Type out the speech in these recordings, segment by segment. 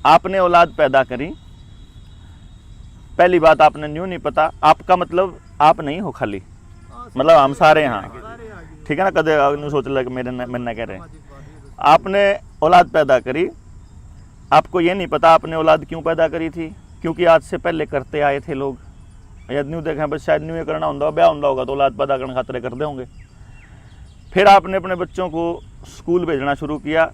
आपने औलाद पैदा करी, पहली बात आपने न्यू नहीं पता, आपका मतलब आप नहीं हो खाली, मतलब हम सारे यहाँ, ठीक है ना, कदे सोच लगे मेरे ना कह रहे हैं। आपने औलाद पैदा करी, आपको ये नहीं पता आपने औलाद क्यों पैदा करी थी, क्योंकि आज से पहले करते आए थे लोग, यदि न्यू देखें बस शायद न्यू करना होता, ब्याह होगा तो औलाद पैदा करने खातिर कर दे होंगे। फिर आपने अपने बच्चों को स्कूल भेजना शुरू किया,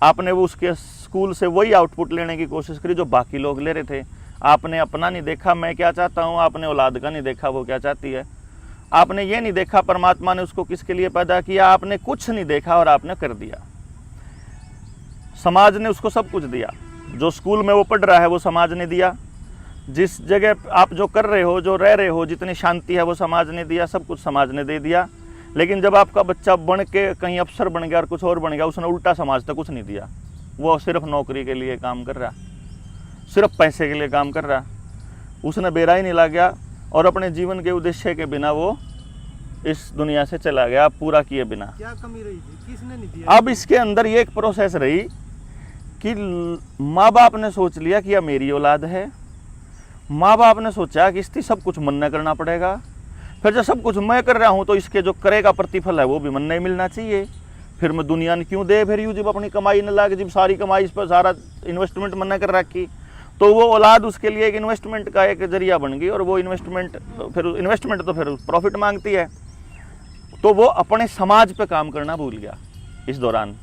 आपने वो उसके स्कूल से वही आउटपुट लेने की कोशिश करी जो बाकी लोग ले रहे थे। आपने अपना नहीं देखा मैं क्या चाहता हूँ, आपने औलाद का नहीं देखा वो क्या चाहती है, आपने ये नहीं देखा परमात्मा ने उसको किसके लिए पैदा किया, आपने कुछ नहीं देखा और आपने कर दिया। समाज ने उसको सब कुछ दिया, जो स्कूल में वो पढ़ रहा है वो समाज ने दिया, जिस जगह आप जो कर रहे हो, जो रह रहे हो, जितनी शांति है वो समाज ने दिया, सब कुछ समाज ने दे दिया। लेकिन जब आपका बच्चा बन के कहीं अफसर बन गया और कुछ और बन गया, उसने उल्टा समाज तक कुछ नहीं दिया, वो सिर्फ नौकरी के लिए काम कर रहा, सिर्फ पैसे के लिए काम कर रहा, उसने बेरा ही नहीं ला गया और अपने जीवन के उद्देश्य के बिना वो इस दुनिया से चला गया पूरा किए बिना। क्या कमी रही थी, किसने नहीं दिया? अब इसके अंदर ये एक प्रोसेस रही कि माँ बाप ने सोच लिया कि यह मेरी औलाद है, माँ बाप ने सोचा कि इसकी सब कुछ मन करना पड़ेगा, फिर जब सब कुछ मैं कर रहा हूँ तो इसके जो करेगा प्रतिफल है वो भी मन नहीं मिलना चाहिए, फिर मैं दुनिया ने क्यों दे, फिर यूँ जब अपनी कमाई न लाके, जब सारी कमाई इस पर सारा इन्वेस्टमेंट मन कर रखी, तो वो औलाद उसके लिए एक इन्वेस्टमेंट का एक जरिया बन गई, और वो इन्वेस्टमेंट तो फिर प्रॉफिट मांगती है, तो वो अपने समाज पे काम करना भूल गया। इस दौरान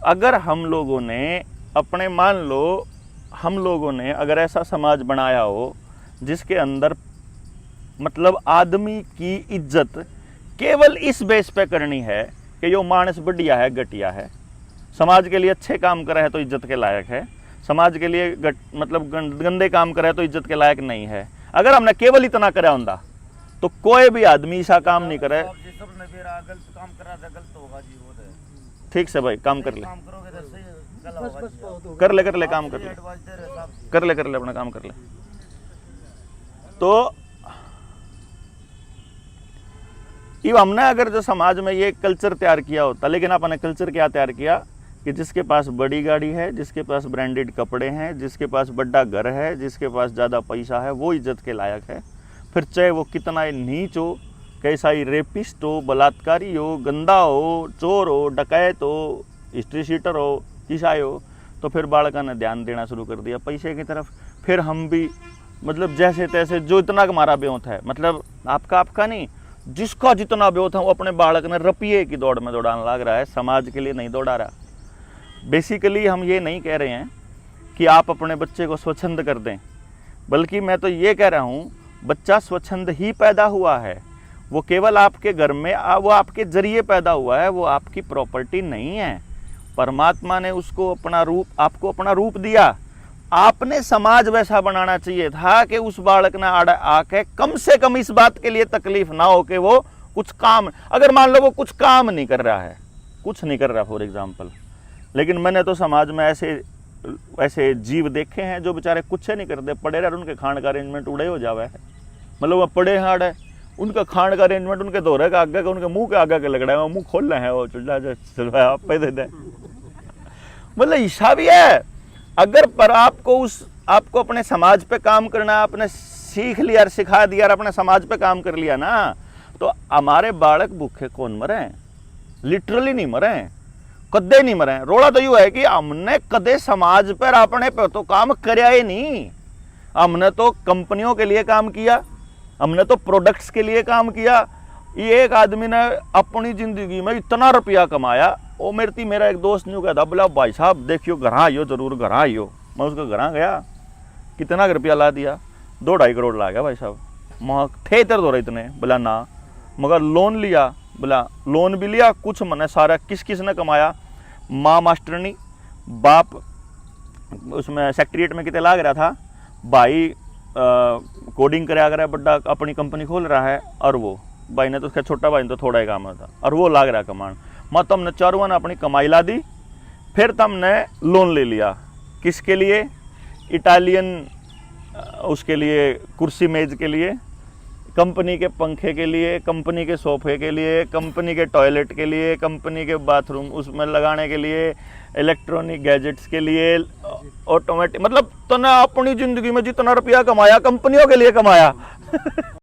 अगर हम लोगों ने अपने, मान लो हम लोगों ने अगर ऐसा समाज बनाया हो जिसके अंदर मतलब आदमी की इज्जत केवल इस बेस पे करनी है कि यो मानस बढ़िया है, घटिया है, समाज के लिए अच्छे काम करे है तो इज्जत के लायक है, समाज के लिए मतलब गंदे काम करे तो इज्जत के लायक नहीं है, अगर हमने केवल इतना करा होता तो कोई भी आदमी ऐसा काम नहीं करे। ठीक से भाई काम कर ले, कर ले काम कर ले अपना काम कर ले। तो ये हमने अगर जो समाज में ये कल्चर तैयार किया होता, लेकिन आपने कल्चर क्या तैयार किया कि जिसके पास बड़ी गाड़ी है, जिसके पास ब्रांडेड कपड़े हैं, जिसके पास बड़ा घर है, जिसके पास ज़्यादा पैसा है वो इज्जत के लायक है, फिर चाहे वो कितना ही नीच हो, कैसा ही रेपिस्ट हो, बलात्कारी हो, गंदा हो, चोर हो, डकैत हो, हिस्ट्री शीटर हो, ईसाई हो, तो फिर बालका ने ध्यान देना शुरू कर दिया पैसे की तरफ। फिर हम भी मतलब जैसे तैसे जो इतना हमारा ब्योत है, मतलब आपका नहीं, जिसका जितना ब्योत है वो अपने बालक ने रुपये की दौड़ में दौड़ाने लग रहा है, समाज के लिए नहीं दौड़ा रहा। बेसिकली हम ये नहीं कह रहे हैं कि आप अपने बच्चे को स्वच्छंद कर दें, बल्कि मैं तो ये कह रहा हूँ बच्चा स्वच्छंद ही पैदा हुआ है, वो केवल आपके घर में वो आपके जरिए पैदा हुआ है, वो आपकी प्रॉपर्टी नहीं है। परमात्मा ने उसको अपना रूप, आपको अपना रूप दिया, आपने समाज वैसा बनाना चाहिए था कि उस बालक ने आके कम से कम इस बात के लिए तकलीफ ना हो कि वो कुछ काम, अगर मान लो वो कुछ काम नहीं कर रहा है, कुछ नहीं कर रहा फॉर एग्जाम्पल, लेकिन मैंने तो समाज में ऐसे जीव देखे हैं जो बेचारे कुछ नहीं करते, पड़े रहे, उनके खाने का अरेंजमेंट उड़े हो जावे है, मतलब वो पड़े हाड़ है, उनका खाने का अरेंजमेंट उनके दोहरे का आगे का, उनके मुंह के आगे के लग रहा है, मुंह खोल रहे हैं वो चुल्ला आप पे दे दे, मतलब ईशा भी है। अगर पर आपको अपने समाज पे काम करना, आपने सीख लिया और सिखा दिया और अपने समाज पे काम कर लिया ना, तो हमारे बालक भूखे कौन मरे, लिटरली नहीं मरे, कदे नहीं मरे। रोड़ा तो यूं है कि हमने कदे समाज पर अपने पे तो काम करया ही नहीं, हमने तो कंपनियों के लिए काम किया, हमने तो प्रोडक्ट्स के लिए काम किया। ये एक आदमी ने अपनी जिंदगी में इतना रुपया कमाया, वो मेरा एक दोस्त न्यू कहता, बोला भाई साहब देखियो घर आइयो, जरूर घर आइयो। मैं उसके घर गया, कितना रुपया ला दिया, 2-2.5 करोड़ ला गया भाई साहब। मैं थे इधर दो इतने, बोला ना, मगर लोन लिया, बोला लोन भी लिया, कुछ मैंने सारा किस ने कमाया, माँ मास्टरनी, बाप उसमें सेक्रेटरीट में कितने लाग रहा था, भाई कोडिंग कराया कर बड़ा अपनी कंपनी खोल रहा है, और वो भाई ने तो उसका छोटा भाई ने तो थोड़ा ही काम था, और वो लाग रहा कमान। मैं तुमने चारों ने अपनी कमाई ला दी, फिर तुमने लोन ले लिया, किसके लिए, इटालियन उसके लिए कुर्सी मेज के लिए, कंपनी के पंखे के लिए, कंपनी के सोफे के लिए, कंपनी के टॉयलेट के लिए, कंपनी के बाथरूम उसमें लगाने के लिए, इलेक्ट्रॉनिक गैजेट्स के लिए, ऑटोमेटिक, मतलब तूने अपनी जिंदगी में जितना रुपया कमाया कंपनियों के लिए कमाया।